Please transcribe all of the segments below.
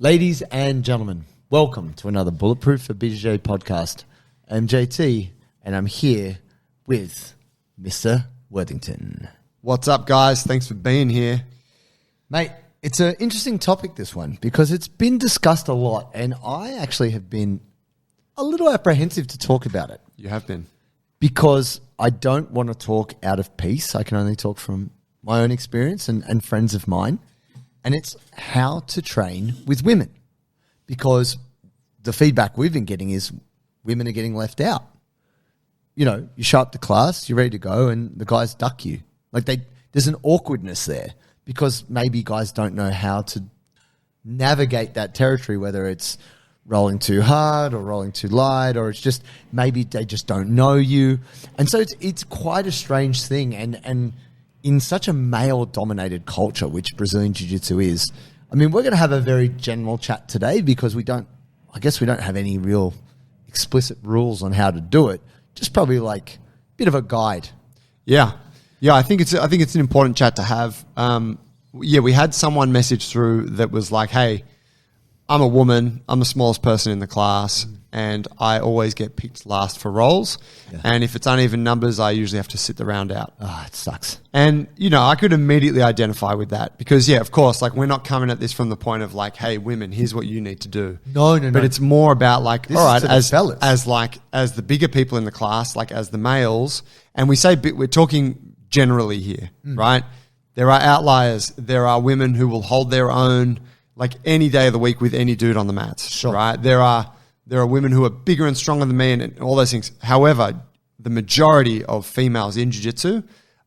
Ladies and gentlemen, welcome to another Bulletproof For BJJ podcast. I'm JT, and I'm here with Mr. Worthington. What's up, guys? Thanks for being here. Mate, it's an interesting topic, this one, because it's been discussed a lot, and I actually have been a little apprehensive to talk about it. You have been. Because I don't want to talk out of piece. I can only talk from my own experience and friends of mine. And it's how to train with women. Because the feedback we've been getting is women are getting left out. You know, you show up to class, you're ready to go, and the guys duck you. Like there's an awkwardness there because maybe guys don't know how to navigate that territory, whether it's rolling too hard or rolling too light, or it's just maybe they just don't know you. And so it's quite a strange thing. And in such a male-dominated culture, which Brazilian Jiu-Jitsu is, I mean, we're going to have a very general chat today because we don't have any real explicit rules on how to do it. Just probably like a bit of a guide. Yeah. I think it's an important chat to have. We had someone message through that was like, hey, I'm a woman, I'm the smallest person in the class, and I always get picked last for rolls. Yeah. And if it's uneven numbers, I usually have to sit the round out. Oh, it sucks. And, I could immediately identify with that because, of course, like we're not coming at this from the point of like, hey, women, here's what you need to do. No. But it's more about like, this all right, as the bigger people in the class, like as the males, and we're talking generally here, right? There are outliers. There are women who will hold their own like any day of the week with any dude on the mats, sure. Right? There are women who are bigger and stronger than me and all those things. However, the majority of females in jiu-jitsu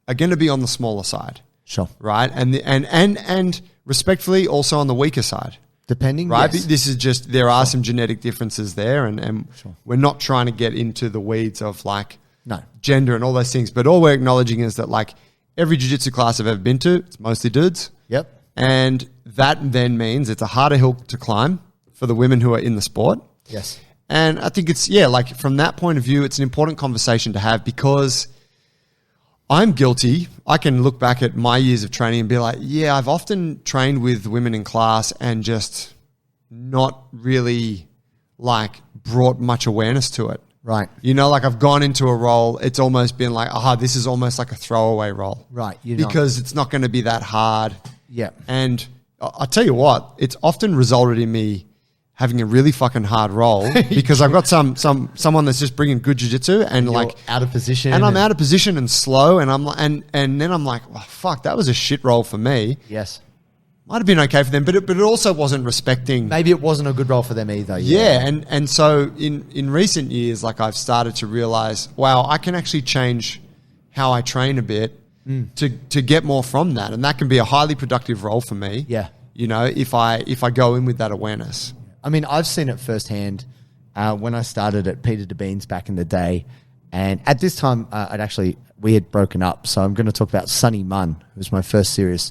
are going to be on the smaller side. Sure. Right? And respectfully also on the weaker side. Depending, right? Yes. This is just, there are some genetic differences there and sure. We're not trying to get into the weeds of like no. gender and all those things, but all we're acknowledging is that like every jiu-jitsu class I've ever been to, it's mostly dudes. Yep. And that then means it's a harder hill to climb for the women who are in the sport. Yes. And I think it's, like from that point of view, it's an important conversation to have because I'm guilty. I can look back at my years of training and be like, I've often trained with women in class and just not really like brought much awareness to it. Right. Like I've gone into a role, it's almost been like, this is almost like a throwaway role. Right. Because it's not going to be that hard. Yeah. And I'll tell you what, it's often resulted in me having a really fucking hard role because I've got someone that's just bringing good jiu-jitsu and you're like out of position. And I'm out of position and slow and I'm like, and then I'm like, oh, fuck, that was a shit role for me. Yes. Might have been okay for them, but it also wasn't respecting. Maybe it wasn't a good role for them either. Yeah. And so in recent years, like I've started to realize, wow, I can actually change how I train a bit to get more from that. And that can be a highly productive role for me. Yeah. If I go in with that awareness. I mean, I've seen it firsthand when I started at Peter DeBean's back in the day. And at this time, we had broken up. So I'm going to talk about Sunny Munn, who was my first serious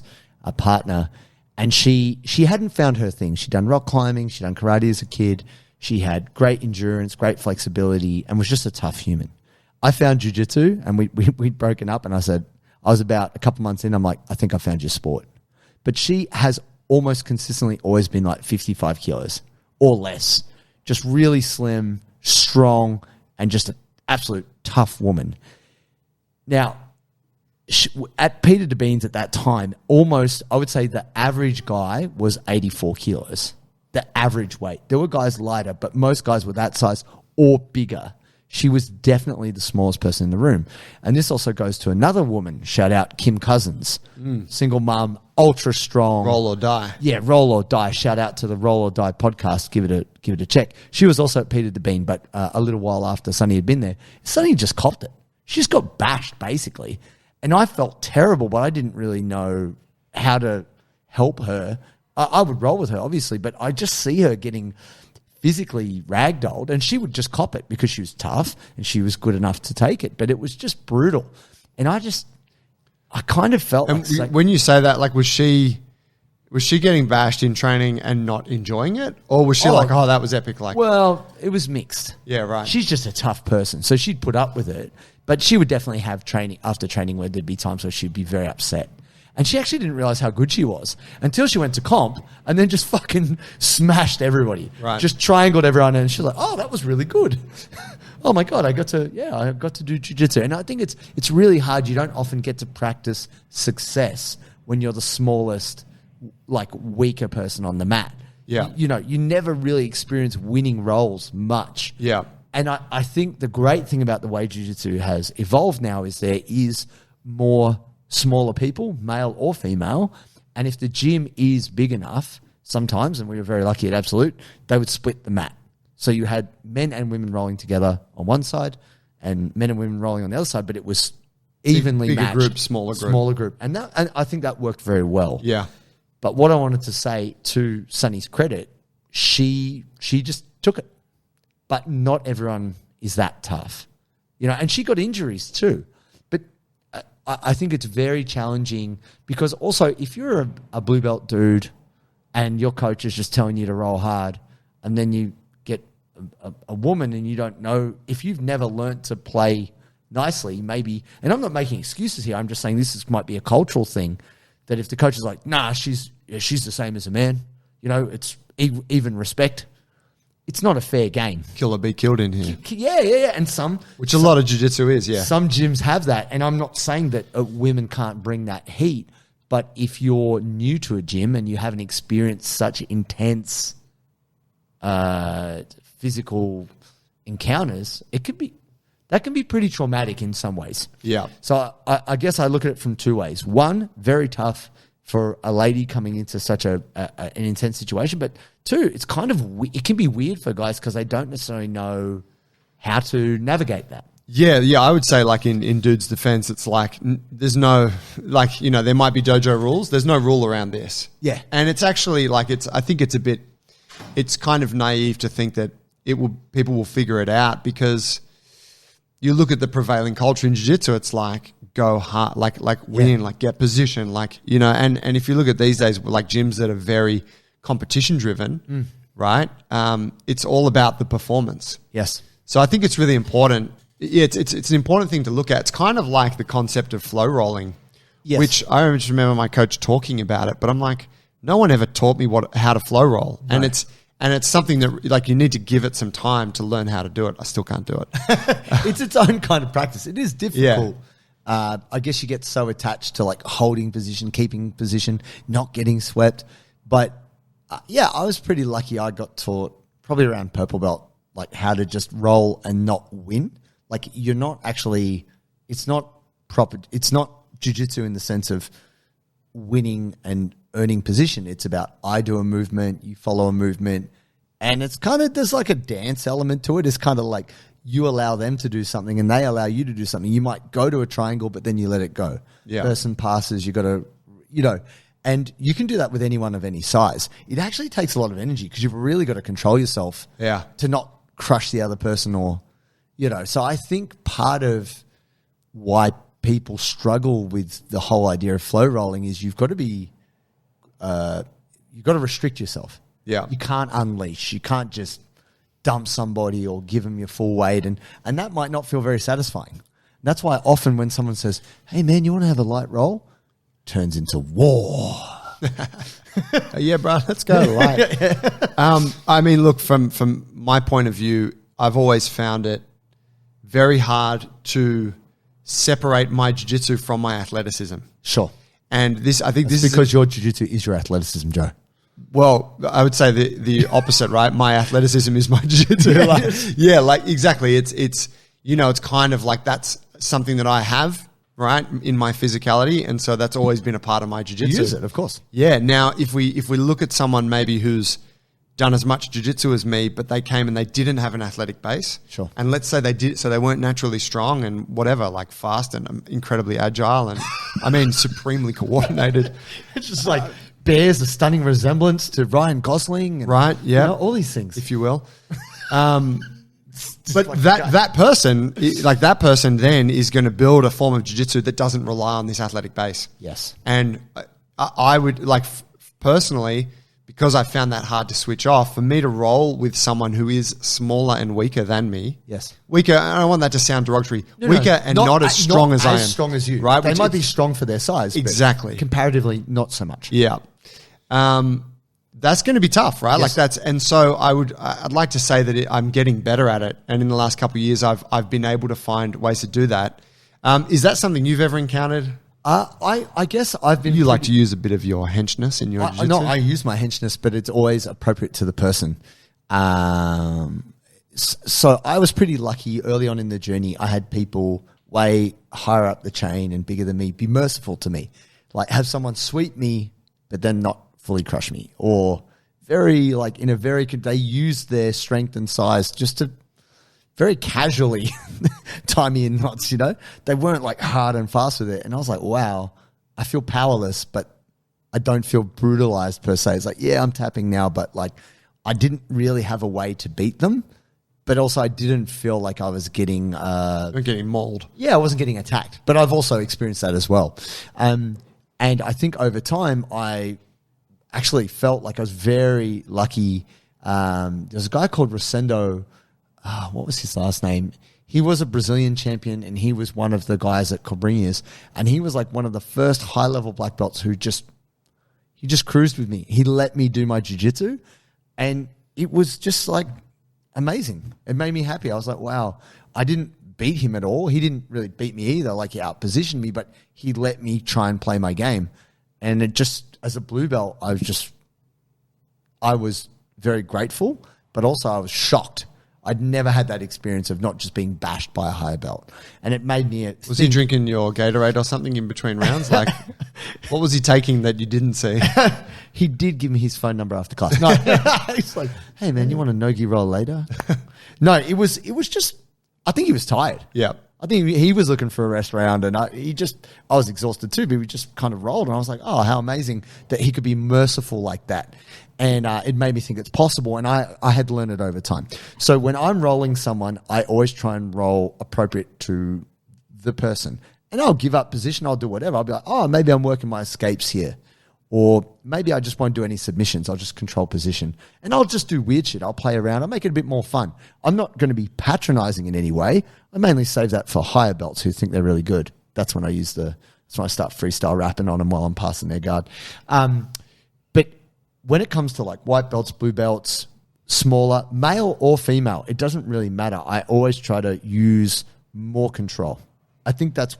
partner. And she hadn't found her thing. She'd done rock climbing. She'd done karate as a kid. She had great endurance, great flexibility, and was just a tough human. I found jiu-jitsu, and we'd broken up. And I said, I was about a couple months in. I'm like, I think I found your sport. But she has almost consistently always been like 55 kilos or less. Just really slim, strong, and just an absolute tough woman. Now, at Peter DeBean's at that time, almost, I would say the average guy was 84 kilos. The average weight. There were guys lighter, but most guys were that size or bigger. She was definitely the smallest person in the room. And this also goes to another woman, shout out Kim Cousins, single mom, ultra strong. Roll or die. Yeah, Roll or Die. Shout out to the Roll or Die podcast. Give it a check. She was also at Peter DeBean, but a little while after Sunny had been there, Sunny just copped it. She just got bashed, basically. And I felt terrible, but I didn't really know how to help her. I would roll with her, obviously, but I just see her getting physically ragdolled, and she would just cop it because she was tough and she was good enough to take it. But it was just brutal. And I kind of felt like... When you say that, like, was she getting bashed in training and not enjoying it? Or was she like, that was epic? Like, well, it was mixed. Yeah, right. She's just a tough person, so she'd put up with it. But she would definitely have training, after training, where there'd be times where she'd be very upset. And she actually didn't realize how good she was until she went to comp and then just fucking smashed everybody. Right. Just triangled everyone. And she's like, oh, that was really good. Oh my God, I got to do jiu-jitsu. And I think it's really hard. You don't often get to practice success when you're the smallest, like weaker person on the mat. Yeah. You know, you never really experience winning roles much. Yeah. And I think the great thing about the way jiu-jitsu has evolved now is there is more smaller people, male or female, and if the gym is big enough, sometimes, and we were very lucky at Absolute, they would split the mat. So you had men and women rolling together on one side and men and women rolling on the other side, but it was evenly bigger matched. group, smaller group. And I think that worked very well. Yeah. But what I wanted to say, to Sunny's credit, she just took it. But not everyone is that tough. You know, and she got injuries too. But I think it's very challenging because also if you're a blue belt dude and your coach is just telling you to roll hard and then you get a woman and you don't know, if you've never learnt to play nicely, maybe, and I'm not making excuses here, I'm just saying might be a cultural thing, that if the coach is like, nah, she's the same as a man, you know, it's even respect. It's not a fair game. Kill or be killed in here. Yeah. And Which a lot of jiu-jitsu is, yeah. Some gyms have that. And I'm not saying that women can't bring that heat. But if you're new to a gym and you haven't experienced such intense physical encounters, that can be pretty traumatic in some ways. Yeah. So I guess I look at it from two ways. One, very tough for a lady coming into such an intense situation. But two, it can be weird for guys because they don't necessarily know how to navigate that. Yeah. I would say like in dude's defense, it's like there's no, like, you know, there might be dojo rules. There's no rule around this. Yeah. And it's actually like I think it's kind of naive to think that people will figure it out because you look at the prevailing culture in jiu-jitsu, it's like go hard, like win, like get position, like, you know, and if you look at these days, like gyms that are very competition driven, right? It's all about the performance. Yes. So I think it's really important. It's an important thing to look at. It's kind of like the concept of flow rolling, which I just remember my coach talking about it, but I'm like, no one ever taught me how to flow roll. No. And it's something that like you need to give it some time to learn how to do it. I still can't do it. It's its own kind of practice. It is difficult. Yeah. I guess you get so attached to like holding position, keeping position, not getting swept. But I was pretty lucky. I got taught probably around purple belt, like how to just roll and not win. Like you're not actually, it's not proper. It's not jiu-jitsu in the sense of winning and earning position. It's about I do a movement, you follow a movement, and it's kind of, there's like a dance element to it. It's kind of like you allow them to do something and they allow you to do something. You might go to a triangle, but then you let it go. Yeah. Person passes, you got to, you know, and you can do that with anyone of any size. It actually takes a lot of energy because you've really got to control yourself to not crush the other person or, you know. So I think part of why people struggle with the whole idea of flow rolling is you've got to be, you've got to restrict yourself. Yeah. You can't unleash. You can't just dump somebody or give them your full weight. And that might not feel very satisfying. That's why often when someone says, hey man, you want to have a light roll? Turns into war. Yeah, bro, let's go light. I mean, look, from my point of view, I've always found it very hard to separate my jiu-jitsu from my athleticism. Sure. And I think this is because your jiu-jitsu is your athleticism, Joe. Well, I would say the opposite, right? My athleticism is my jiu-jitsu. Like exactly. It's you know, it's kind of like that's something that I have, right, in my physicality, and so that's always been a part of my jiu-jitsu. You use it, of course. Yeah. Now, if we look at someone maybe who's done as much jiu-jitsu as me, but they came and they didn't have an athletic base. Sure. And let's say they did, so they weren't naturally strong and whatever, like fast and incredibly agile and I mean supremely coordinated. It's just like bears a stunning resemblance to Ryan Gosling. And, right. Yeah. You know, all these things, if you will. But like that person then is going to build a form of jiu-jitsu that doesn't rely on this athletic base. Yes. And I would like personally, because I found that hard to switch off, for me to roll with someone who is smaller and weaker than me. Yes. Weaker, I don't want that to sound derogatory. Weaker and not as strong as I am. Not as strong as you. Right? They might be strong for their size. Exactly. But comparatively, not so much. Yeah. That's going to be tough, right? Yes. And so I'd like to say that I'm getting better at it. And in the last couple of years, I've been able to find ways to do that. Is that something you've ever encountered? I guess I've been. You like to use a bit of your henchness in your jiu-jitsu? No, I use my henchness, but it's always appropriate to the person. So I was pretty lucky early on in the journey. I had people way higher up the chain and bigger than me be merciful to me, like have someone sweep me, but then not fully crush me, or they use their strength and size just to very casually tie me in knots, you know? They weren't like hard and fast with it. And I was like, wow, I feel powerless, but I don't feel brutalized per se. It's like, yeah, I'm tapping now, but like I didn't really have a way to beat them. But also I didn't feel like I was getting... getting mauled. Yeah, I wasn't getting attacked. But I've also experienced that as well. And I think over time I actually felt like I was very lucky. There's a guy called Rosendo... what was his last name? He was a Brazilian champion, and he was one of the guys at Cobrinhas, and he was like one of the first high-level black belts who just cruised with me. He let me do my jiu-jitsu, and it was just like amazing. It made me happy. I was like, wow, I didn't beat him at all. He didn't really beat me either. Like he outpositioned me, but he let me try and play my game. And it just, as a blue belt, I was very grateful, but also I was shocked. I'd never had that experience of not just being bashed by a higher belt. And it made me... Was he drinking your Gatorade or something in between rounds? Like, what was he taking that you didn't see? He did give me his phone number after class. No, he's like, hey man, you want a no-gi roll later? No, it was just... I think he was tired. Yeah. I think he was looking for a rest round, and I was exhausted too, but we just kind of rolled, and I was like, oh, how amazing that he could be merciful like that. And it made me think it's possible, and I had learned it over time. So when I'm rolling someone, I always try and roll appropriate to the person. And I'll give up position, I'll do whatever. I'll be like, oh, maybe I'm working my escapes here. Or maybe I just won't do any submissions. I'll just control position. And I'll just do weird shit. I'll play around. I'll make it a bit more fun. I'm not going to be patronizing in any way. I mainly save that for higher belts who think they're really good. That's when I start freestyle rapping on them while I'm passing their guard. But when it comes to like white belts, blue belts, smaller, male or female, it doesn't really matter. I always try to use more control. I think that's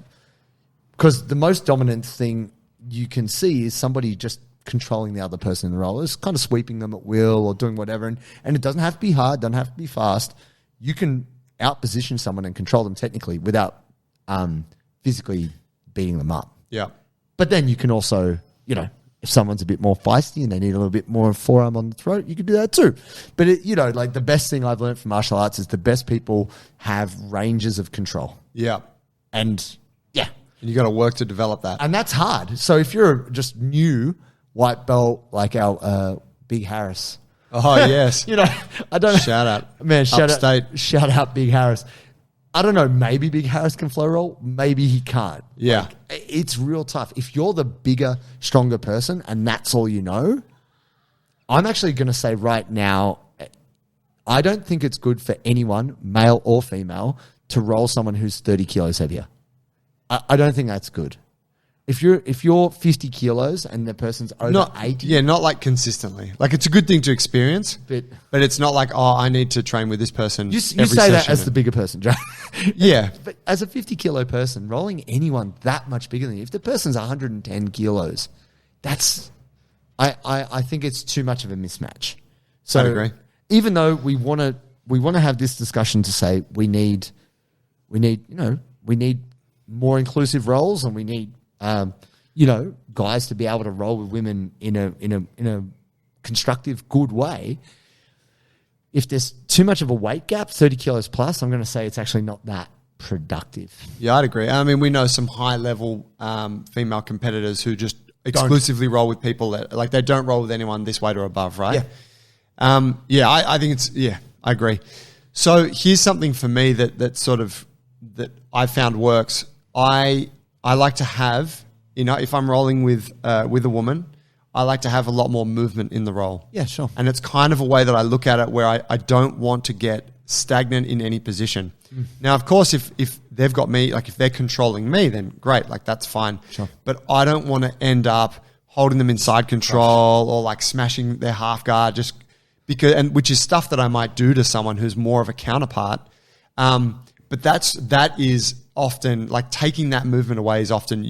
because the most dominant thing you can see is somebody just controlling the other person in the rollers, kind of sweeping them at will or doing whatever. And it doesn't have to be hard, doesn't have to be fast. You can outposition someone and control them technically without physically beating them up. Yeah. But then you can also, if someone's a bit more feisty and they need a little bit more forearm on the throat, you can do that too. But like the best thing I've learned from martial arts is the best people have ranges of control. Yeah. And yeah. And you got to work to develop that. And that's hard. So if you're just new white belt, like our Big Harris. Oh, yes. I don't know. Shout out. Man, Upstate. Shout out Big Harris. I don't know. Maybe Big Harris can flow roll. Maybe he can't. Yeah. Like, it's real tough. If you're the bigger, stronger person and that's all you know, I'm actually going to say right now, I don't think it's good for anyone, male or female, to roll someone who's 30 kilos heavier. I don't think that's good. If you're 50 kilos and the person's over 80. Yeah, not like consistently. Like it's a good thing to experience, but it's not like, oh, I need to train with this person. You say that as the bigger person, Joe. Yeah. But as a 50 kilo person, rolling anyone that much bigger than you, if the person's 110 kilos, I think it's too much of a mismatch. So I agree. Even though we want to have this discussion to say we need more inclusive roles, and we need guys to be able to roll with women in a constructive, good way. If there's too much of a weight gap, 30 kilos plus, I'm going to say it's actually not that productive. Yeah, I'd agree. I mean, we know some high level female competitors who just exclusively roll with people that like they don't roll with anyone this weight or above, right? Yeah. I think I agree. So here's something for me that I found works. I like to have, if I'm rolling with a woman, I like to have a lot more movement in the roll. Yeah, sure. And it's kind of a way that I look at it where I don't want to get stagnant in any position. Now, of course, if they've got me, like if they're controlling me, then great, like that's fine. Sure. But I don't want to end up holding them inside control or like smashing their half guard just because, and which is stuff that I might do to someone who's more of a counterpart. But that is often like taking that movement away is often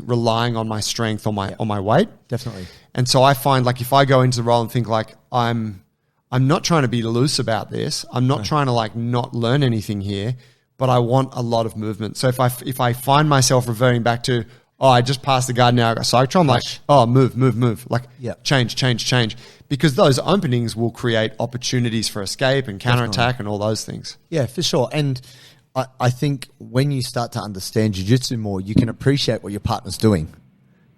relying on my strength or on my weight. Definitely. And so I find like if I go into the role and think like I'm not trying to be loose about this. I'm not trying to like not learn anything here, but I want a lot of movement. So if I find myself reverting back to, oh, I just passed the guard, now I got cyclotron, I'm like, oh, move. Like change. Because those openings will create opportunities for escape and counterattack and all those things. Yeah, for sure. And I think when you start to understand jiu-jitsu more, you can appreciate what your partner's doing.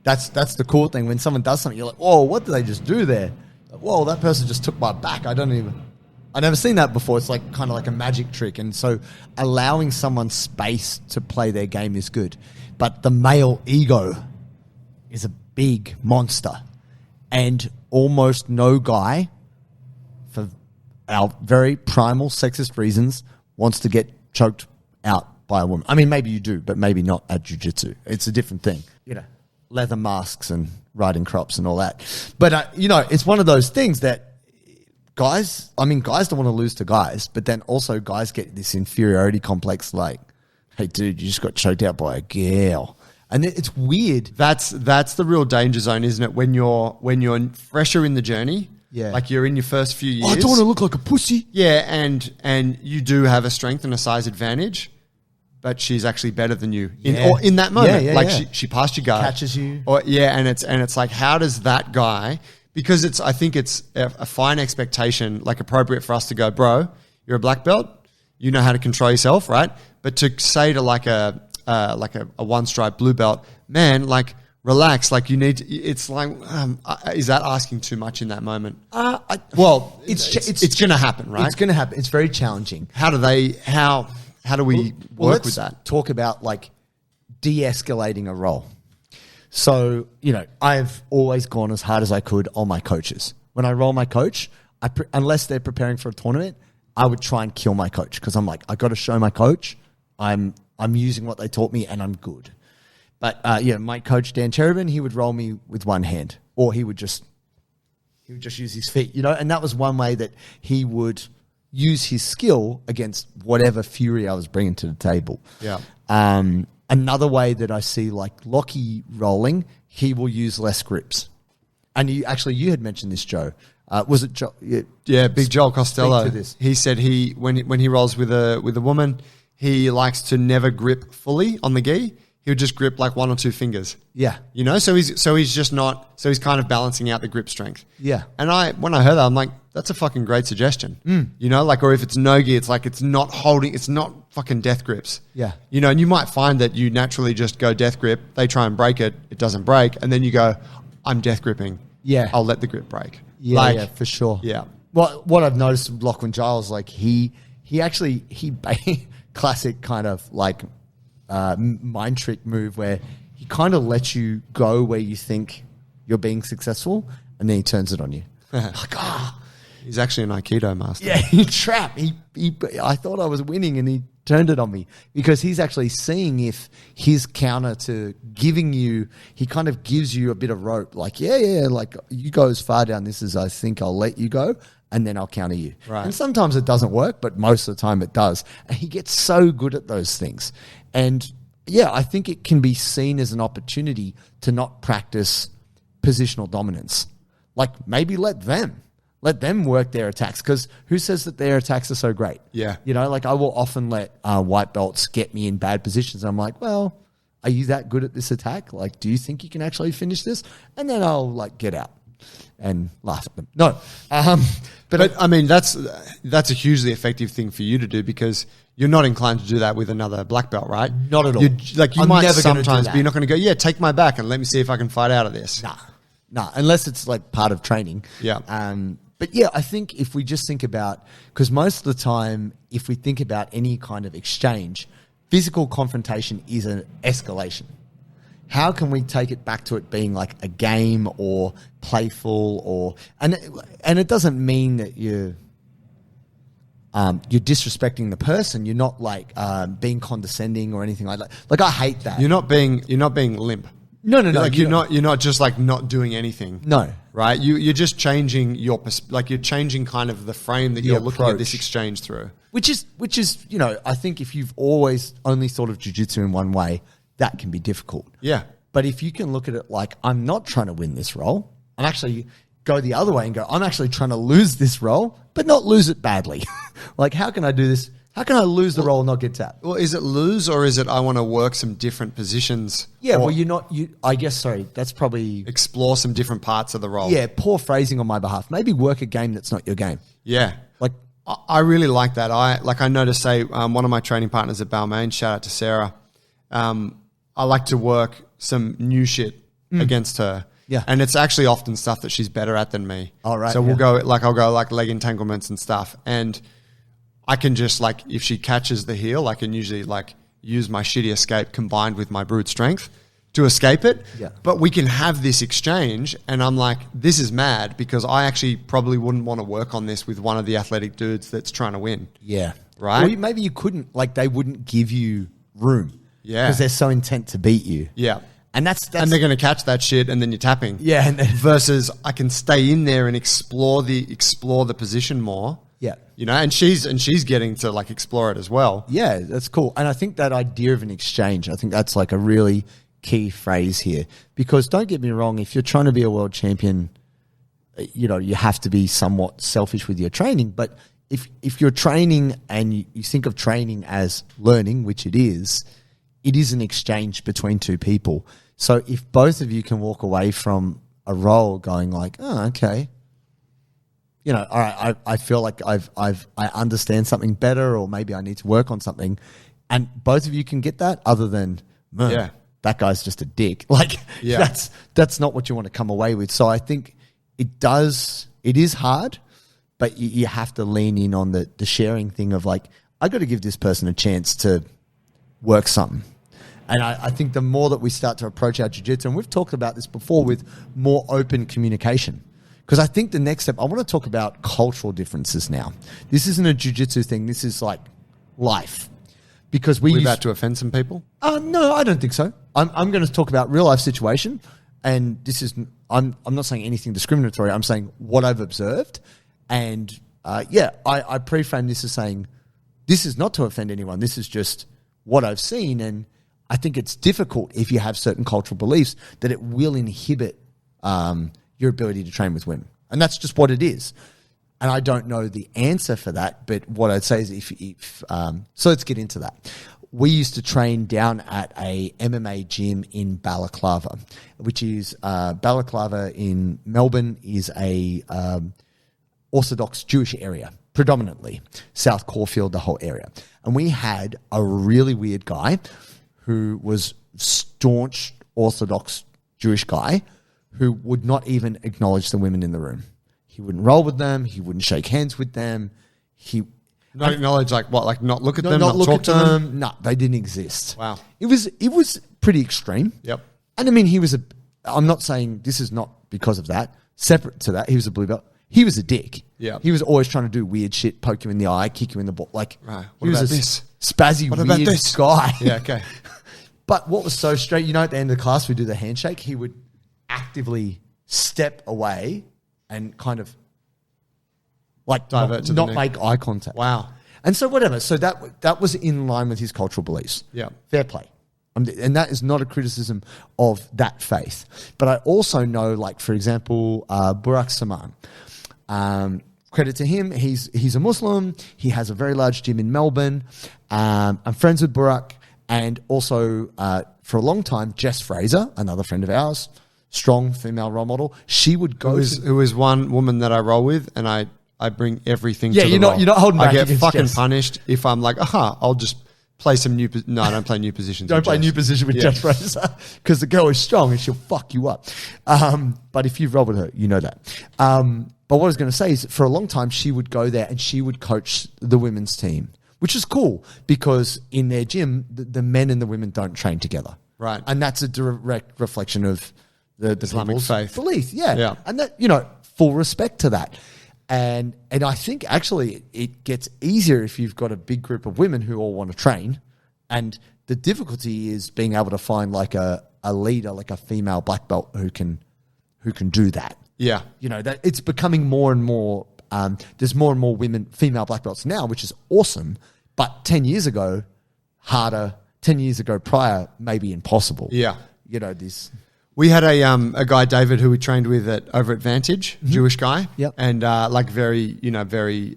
That's the cool thing. When someone does something, you're like, whoa, what did they just do there? Like, whoa, that person just took my back. I never seen that before. It's like kind of like a magic trick. And so allowing someone space to play their game is good. But the male ego is a big monster. And almost no guy, for our very primal sexist reasons, wants to get choked out by a woman. I mean, maybe you do, but maybe not at jiu-jitsu. It's a different thing. You know, leather masks and riding crops and all that. But, it's one of those things that guys don't want to lose to guys, but then also guys get this inferiority complex like, hey, dude, you just got choked out by a girl. And it's weird. That's the real danger zone, isn't it? When you're fresher in the journey, like you're in your first few years. I don't want to look like a pussy. Yeah, and you do have a strength and a size advantage, but she's actually better than you in that moment. She passed your guard, catches you. And it's like, how does that guy? Because I think it's a fine expectation, like appropriate for us to go, bro, you're a black belt, you know how to control yourself, right? But to say to like a one stripe blue belt, man, like relax, like you need to, it's like, is that asking too much in that moment? It's going to happen, right? It's going to happen. It's very challenging. How do we work with that? Talk about like de-escalating a role. So, I've always gone as hard as I could on my coaches. When I roll my coach, unless they're preparing for a tournament, I would try and kill my coach because I'm like, I got to show my coach I'm using what they taught me and I'm good. But my coach Dan Cherubin, he would roll me with one hand, or he would just use his feet, and that was one way that he would use his skill against whatever fury I was bringing to the table. Yeah. Another way that I see like Lockie rolling, he will use less grips. And you had mentioned this, Joe. Was it Joe? Yeah, Big Joel Costello. This. He said when he rolls with a woman, he likes to never grip fully on the gi. He would just grip like one or two fingers. Yeah. So he's kind of balancing out the grip strength. Yeah. And when I heard that, I'm like, that's a fucking great suggestion. Or if it's no gi, it's like it's not fucking death grips. Yeah. And you might find that you naturally just go death grip, they try and break it, it doesn't break, and then you go, I'm death gripping. Yeah. I'll let the grip break. Yeah, for sure. Yeah. Well, what I've noticed with Lachlan Giles, like he classic kind of like mind trick move where he kind of lets you go where you think you're being successful, and then he turns it on you. He's actually an Aikido master. Yeah, he trapped. I thought I was winning, and he turned it on me because he's actually seeing if his counter to giving you, he kind of gives you a bit of rope. Like, like you go as far down this as I think I'll let you go, and then I'll counter you. Right. And sometimes it doesn't work, but most of the time it does. And he gets so good at those things. And I think it can be seen as an opportunity to not practice positional dominance. Like maybe let them work their attacks, because who says that their attacks are so great? Yeah. Like I will often let white belts get me in bad positions. And I'm like, well, are you that good at this attack? Like, do you think you can actually finish this? And then I'll like get out and laugh at them. No. But I mean, that's a hugely effective thing for you to do, because you're not inclined to do that with another black belt, right? Not at all. You might sometimes, but you're not going to go, take my back and let me see if I can fight out of this. Nah, unless it's like part of training. Yeah. But I think if we just think about, because most of the time, if we think about any kind of exchange, physical confrontation is an escalation. how can we take it back to it being like a game or playful and it doesn't mean that you're disrespecting the person. You're not like being condescending or anything like that. Like I hate that. You're not being limp. No. Like you're not just like not doing anything. No. Right? You're just changing you're changing kind of the frame that you're looking at this exchange through. Which is, I think if you've always only thought of jiu-jitsu in one way, that can be difficult. Yeah. But if you can look at it like, I'm not trying to win this role, I'm actually go the other way and go, I'm actually trying to lose this role, but not lose it badly. Like, how can I do this? How can I lose the role and not get tapped? Well, is it lose or is it I want to work some different positions? Yeah, well, I guess, sorry, that's probably... Explore some different parts of the role. Yeah, poor phrasing on my behalf. Maybe work a game that's not your game. Yeah. Like, I really like that. I know to say one of my training partners at Balmain, shout out to Sarah, I like to work some new shit against her. Yeah. And it's actually often stuff that she's better at than me. All right. So I'll go leg entanglements and stuff. And I can just if she catches the heel, I can usually use my shitty escape combined with my brute strength to escape it. Yeah. But we can have this exchange and I'm like, this is mad because I actually probably wouldn't want to work on this with one of the athletic dudes that's trying to win. Yeah. Right? Or maybe you couldn't, they wouldn't give you room. Yeah. Because they're so intent to beat you. Yeah. And that's and they're going to catch that shit and then you're tapping. Yeah. And versus I can stay in there and explore the position more. Yeah. And she's getting to explore it as well. Yeah, that's cool. And I think that idea of an exchange, I think that's a really key phrase here. Because don't get me wrong, if you're trying to be a world champion, you have to be somewhat selfish with your training. But if you're training and you think of training as learning, which it is an exchange between two people. So if both of you can walk away from a role going oh, okay, all right, I feel like I understand something better, or maybe I need to work on something, and both of you can get that, other than that guy's just a dick. That's not what you want to come away with. So I think it is hard, but you have to lean in on the sharing thing of I got to give this person a chance to work something. And I think the more that we start to approach our jiu-jitsu, and we've talked about this before, with more open communication. Because I think the next step, I want to talk about cultural differences now. This isn't a jiu-jitsu thing. This is life. Because we're about to offend some people? No, I don't think so. I'm going to talk about real life situation. And this is, I'm not saying anything discriminatory. I'm saying what I've observed. And I pre-frame this as saying, this is not to offend anyone. This is just what I've seen. And I think it's difficult if you have certain cultural beliefs that it will inhibit your ability to train with women. And that's just what it is. And I don't know the answer for that, but what I'd say is so let's get into that. We used to train down at a MMA gym in Balaclava, which is Balaclava in Melbourne is a Orthodox Jewish area, predominantly South Caulfield, the whole area. And we had a really weird guy who was staunch Orthodox Jewish guy who would not even acknowledge the women in the room. He wouldn't roll with them. He wouldn't shake hands with them. Not acknowledge not look at them, not talk to them? No, they didn't exist. Wow. It was pretty extreme. Yep. And I mean, I'm not saying this is not because of that. Separate to that, he was a blue belt. He was a dick. Yeah. He was always trying to do weird shit, poke you in the eye, kick you in the ball. Right. He was this spazzy, weird guy. Yeah, okay. But what was so straight, at the end of the class, we do the handshake. He would actively step away and kind of divert to not make eye contact. Wow. And so whatever. So that was in line with his cultural beliefs. Yeah. Fair play. And that is not a criticism of that faith. But I also know, for example, Burak Saman. Credit to him. He's a Muslim. He has a very large gym in Melbourne. I'm friends with Burak. And also, for a long time, Jess Fraser, another friend of ours, strong female role model, she would go who is one woman that I roll with, and I bring everything to the you're roll. not holding back. I get against fucking Jess. Punished if I'm I'll just play some new... No, I don't play new positions. Don't play new position with Jess Fraser because the girl is strong and she'll fuck you up. But if you've rolled with her, you know that. But what I was going to say is for a long time, she would go there and she would coach the women's team, which is cool because in their gym, the men and the women don't train together. Right. And that's a direct reflection of the Islamic people's faith. belief. Yeah. Yeah. And that, full respect to that. And I think actually it gets easier if you've got a big group of women who all want to train. And the difficulty is being able to find like a leader, like a female black belt who can do that. Yeah. That it's becoming more and more, there's more and more female black belts now, which is awesome. But 10 years ago, harder. 10 years ago prior, maybe impossible. Yeah. This. We had a guy, David, who we trained with over at Vantage, Jewish guy. Yep. And very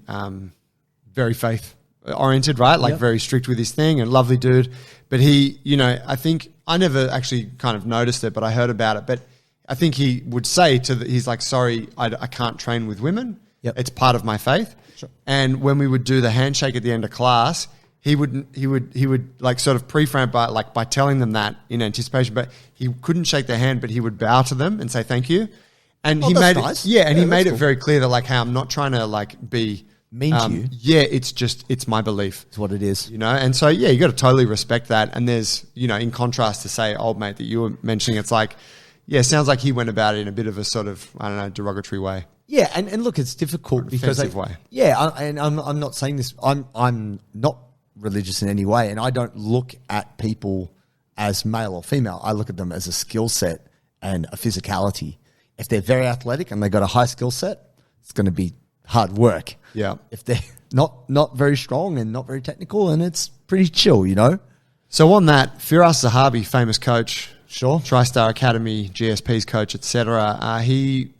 faith oriented, right? Like very strict with his thing and lovely dude. But he, I think I never actually kind of noticed it, but I heard about it. But I think he would say he's like, sorry, I can't train with women. Yep. It's part of my faith. Sure. And when we would do the handshake at the end of class, he would like sort of pre-frame by telling them that in anticipation, but he couldn't shake their hand, but he would bow to them and say thank you. And he made nice. he made it very clear that like, hey, I'm not trying to like be mean to you. Yeah, it's my belief. It's what it is. And so yeah, you got to totally respect that. And there's, in contrast to say old mate that you were mentioning, it's like, yeah, it sounds like he went about it in a bit of a sort of, I don't know, derogatory way. Yeah, and look, it's difficult because way. Yeah, I'm not saying this. I'm not religious in any way, and I don't look at people as male or female. I look at them as a skill set and a physicality. If they're very athletic and they got a high skill set, it's going to be hard work. Yeah. If they're not very strong and not very technical, and it's pretty chill, So on that, Firas Zahabi, famous coach, Sure. TriStar Academy, GSP's coach, etc. He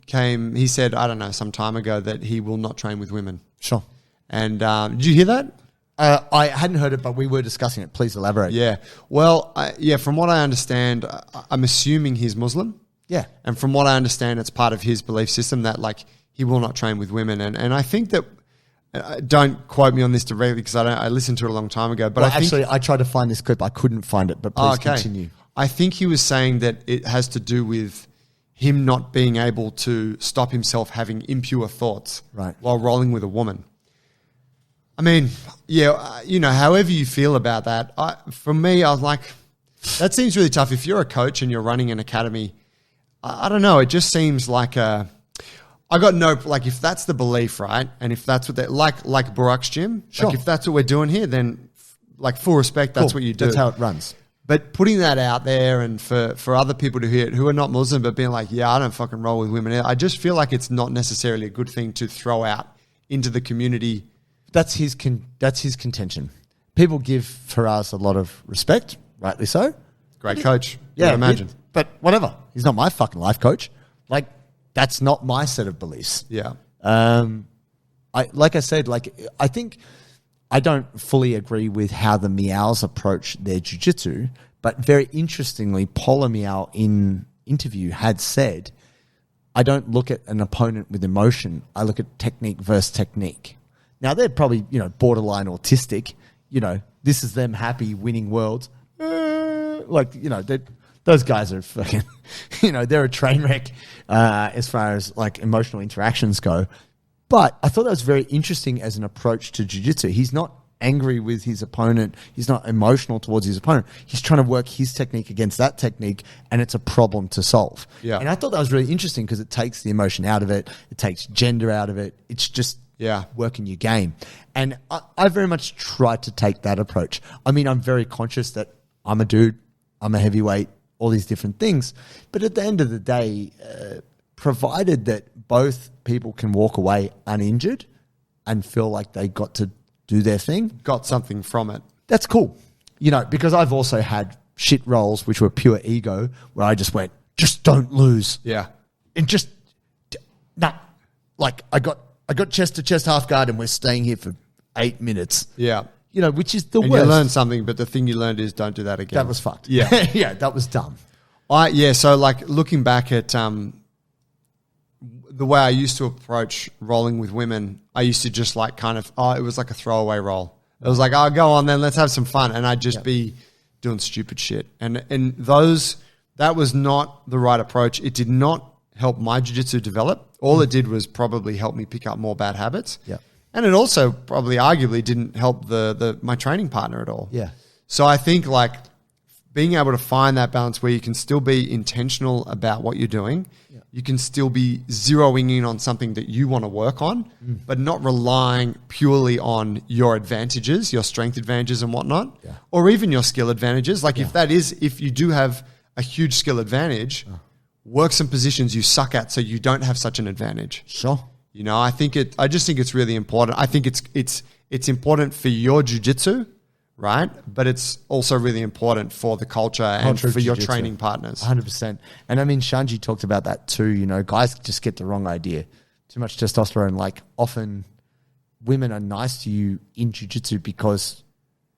said, I don't know, some time ago that he will not train with women. Sure. And did you hear that? I hadn't heard it, but we were discussing it. Please elaborate. Yeah. Well, from what I understand, I'm assuming he's Muslim. Yeah. And from what I understand, it's part of his belief system that like he will not train with women. And I think that, don't quote me on this directly because I listened to it a long time ago. But I tried to find this clip. I couldn't find it, but please continue. I think he was saying that it has to do with him not being able to stop himself having impure thoughts while rolling with a woman. I mean, yeah, however you feel about that, for me, I was like, that seems really tough. If you're a coach and you're running an academy, I don't know. It just seems like if that's the belief, right? And if that's what they like Barack's gym, sure. Like if that's what we're doing here, then like full respect, that's what you do. That's how it runs. But putting that out there and for other people to hear it who are not Muslim but being like, yeah, I don't fucking roll with women. I just feel like it's not necessarily a good thing to throw out into the community. That's his contention. People give Firas a lot of respect, rightly so. Great coach. Yeah, I imagine. But whatever. He's not my fucking life coach. Like, that's not my set of beliefs. Yeah. I think I don't fully agree with how the Miaos approach their jiu-jitsu, but very interestingly, Paula Miao in interview had said, I don't look at an opponent with emotion. I look at technique versus technique. Now, they're probably, borderline autistic. This is them happy winning worlds. Those guys are fucking, they're a train wreck as far as like emotional interactions go. But I thought that was very interesting as an approach to jiu-jitsu. He's not angry with his opponent. He's not emotional towards his opponent. He's trying to work his technique against that technique, and it's a problem to solve. Yeah. And I thought that was really interesting because it takes the emotion out of it. It takes gender out of it. It's just working your game. And I very much try to take that approach. I mean, I'm very conscious that I'm a dude, I'm a heavyweight, all these different things. But at the end of the day, provided that both people can walk away uninjured and feel like they got to do their thing. Got something from it. That's cool. Because I've also had shit rolls which were pure ego where I just went, just don't lose. Yeah. And just, nah. Like I got chest to chest half guard and we're staying here for 8 minutes. Yeah. Which is the and worst. You learned something, but the thing you learned is don't do that again. That was fucked. Yeah. Yeah, that was dumb. So like looking back at the way I used to approach rolling with women, I used to just like it was like a throwaway roll. It was like, oh, go on then, let's have some fun. And I'd just be doing stupid shit. And that was not the right approach. It did not help my jiu-jitsu develop. All it did was probably help me pick up more bad habits. Yeah. And it also probably arguably didn't help my training partner at all. Yeah. So I think like being able to find that balance where you can still be intentional about what you're doing. Yeah. You can still be zeroing in on something that you want to work on, but not relying purely on your advantages, your strength advantages and whatnot, or even your skill advantages. Like if you do have a huge skill advantage, work some positions you suck at so you don't have such an advantage. Sure. You know, I just think it's really important. I think it's important for your jiu-jitsu, right? But it's also really important for the culture and for your training partners. 100%. And I mean, Shanji talked about that too. You know, guys just get the wrong idea. Too much testosterone. Like often women are nice to you in jiu-jitsu because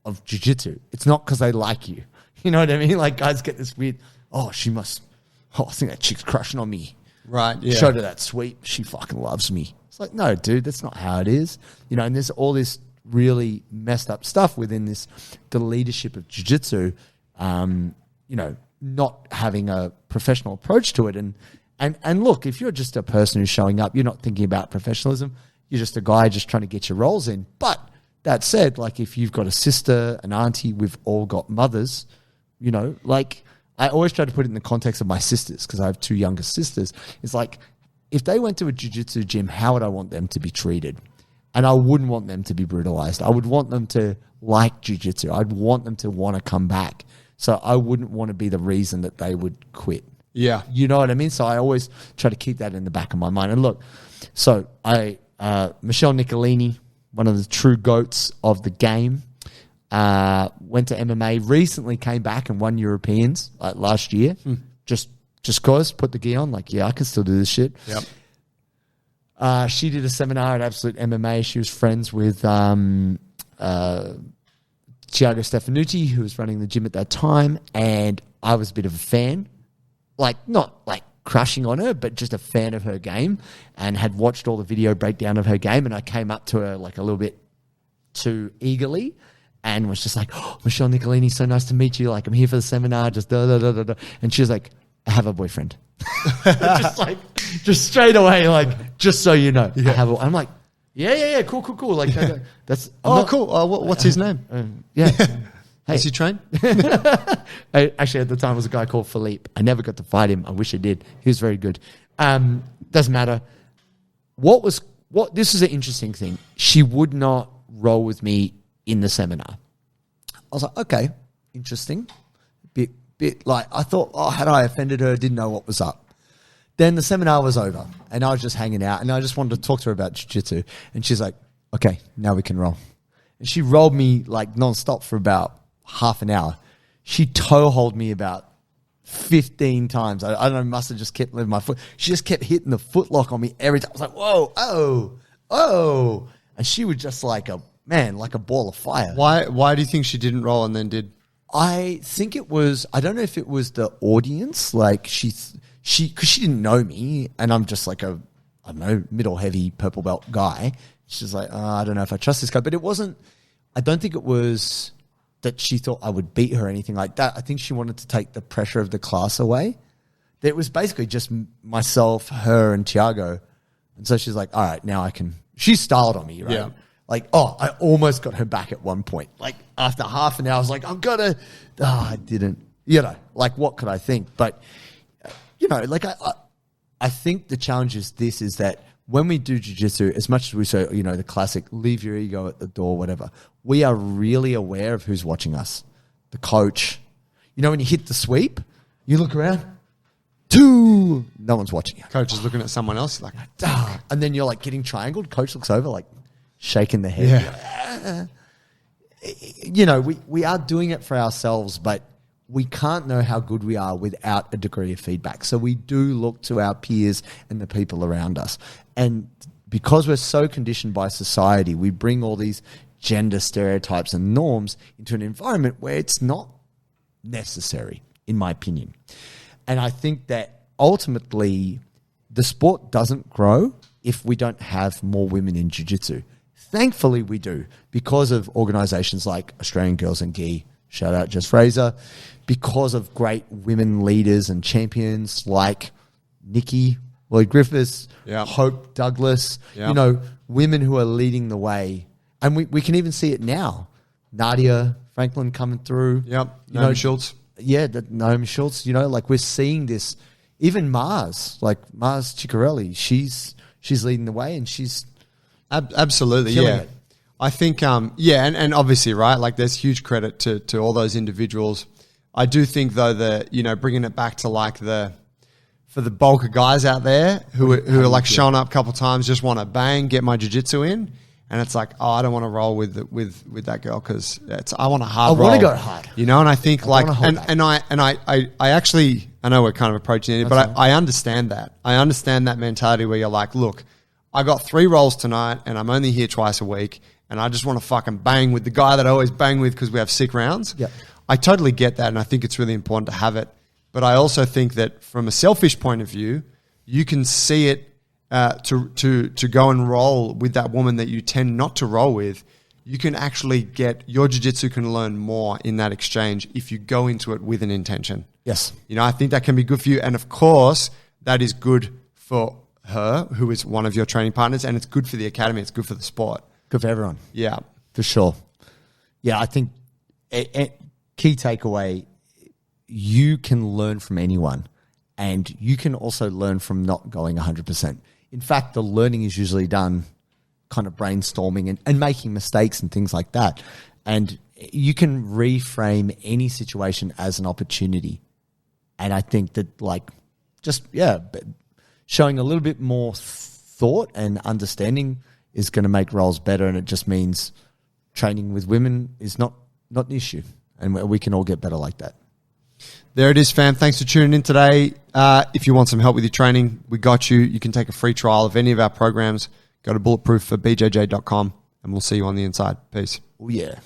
of jiu-jitsu. It's not because they like you. You know what I mean? Like guys get this weird, I think that chick's crushing on me. Right, yeah. Showed her that sweep. She fucking loves me. It's like, no, dude, that's not how it is. You know, and there's all this really messed up stuff within the leadership of jiu-jitsu, you know, not having a professional approach to it. And look, if you're just a person who's showing up, you're not thinking about professionalism. You're just a guy just trying to get your roles in. But that said, like if you've got a sister, an auntie, we've all got mothers, you know, like I always try to put it in the context of my sisters because I have 2 younger sisters. It's like if they went to a jiu-jitsu gym, how would I want them to be treated? And I wouldn't want them to be brutalized. I would want them to like jiu-jitsu. I'd want them to want to come back. So I wouldn't want to be the reason that they would quit. Yeah. You know what I mean? So I always try to keep that in the back of my mind. And look, so Michelle Nicolini, one of the true GOATs of the game, went to MMA, recently came back and won Europeans like last year. Just cause, put the gear on, like, yeah, I can still do this shit. Yep. She did a seminar at Absolute MMA. She was friends with Thiago Stefanucci, who was running the gym at that time, and I was a bit of a fan. Like, not like crushing on her, but just a fan of her game, and had watched all the video breakdown of her game, and I came up to her like a little bit too eagerly and was just like, Michelle Nicolini, so nice to meet you. Like, I'm here for the seminar, just da da da da da. And she was like, I have a boyfriend. just straight away, like, just so you know, I have I'm like, yeah, cool. Like, that's cool. What's his name? Yeah. Hey. Does he train? Actually, at the time, it was a guy called Philippe. I never got to fight him. I wish I did. He was very good. Doesn't matter. This is an interesting thing. She would not roll with me in the seminar. I was like, okay, interesting. Bit like, I thought, had I offended her? Didn't know what was up. Then the seminar was over, and I was just hanging out, and I just wanted to talk to her about jiu-jitsu. And she's like, okay, now we can roll. And she rolled me like nonstop for about half an hour. She toe-holed me about 15 times. I don't know, must have just kept leaving my foot. She just kept hitting the foot lock on me every time. I was like, whoa, oh. And she was just like a ball of fire. Why do you think she didn't roll and then did? I think it was, I don't know if it was the audience, like because she didn't know me, and I'm just like a, I don't know, middle heavy purple belt guy. She's like, I don't know if I trust this guy, but it wasn't, I don't think it was that she thought I would beat her or anything like that. I think she wanted to take the pressure of the class away. It was basically just myself, her, and Thiago. And so she's like, all right, now I can, she styled on me, right? Yeah. Like, I almost got her back at one point. Like, after half an hour, I was like, I didn't. You know, like, what could I think? But, you know, like, I think the challenge is that when we do jiu-jitsu, as much as we say, you know, the classic, leave your ego at the door, whatever, we are really aware of who's watching us. The coach. You know, when you hit the sweep, you look around, no one's watching you. Coach is looking at someone else, like, and then you're like getting triangled. Coach looks over, like, shaking the head. Yeah. You know, we are doing it for ourselves, but we can't know how good we are without a degree of feedback. So we do look to our peers and the people around us. And because we're so conditioned by society, we bring all these gender stereotypes and norms into an environment where it's not necessary, in my opinion. And I think that ultimately the sport doesn't grow if we don't have more women in jiu-jitsu. Thankfully, we do, because of organizations like Australian Girls in Gi, shout out Jess Fraser, because of great women leaders and champions like Nikki, Lloyd Griffiths, Hope Douglas, you know, women who are leading the way. And we can even see it now. Nadia Franklin coming through. Yep, Naomi Schultz. Yeah, Naomi Schultz, you know, like we're seeing this. Even Mars Ciccarelli, she's leading the way and she's absolutely, killing yeah. it. I think, and obviously, right, like there's huge credit to all those individuals. I do think though that, you know, bringing it back to like for the bulk of guys out there who are like showing up a couple of times, just want to bang, get my jiu-jitsu in. And it's like, oh, I don't want to roll with that girl because I want a hard roll. I want to go hard. You know, and I think I actually, I know we're kind of approaching it, but I understand that. I understand that mentality where you're like, look, I got 3 rolls tonight and I'm only here twice a week and I just want to fucking bang with the guy that I always bang with because we have sick rounds. Yep. I totally get that and I think it's really important to have it. But I also think that from a selfish point of view, you can see it to go and roll with that woman that you tend not to roll with. You can actually get your jiu-jitsu can learn more in that exchange if you go into it with an intention. Yes. You know, I think that can be good for you. And of course, that is good for her, who is one of your training partners, and it's good for the academy. It's good for the sport. Good for everyone. Yeah. For sure. Yeah, I think key takeaway, you can learn from anyone and you can also learn from not going 100%. In fact, the learning is usually done kind of brainstorming and making mistakes and things like that. And you can reframe any situation as an opportunity. And I think that showing a little bit more thought and understanding is going to make roles better. And it just means training with women is not an issue. And we can all get better like that. There it is, fam. Thanks for tuning in today. If you want some help with your training, we got you. You can take a free trial of any of our programs. Go to bulletproof for BJJ.com and we'll see you on the inside. Peace. Oh, yeah.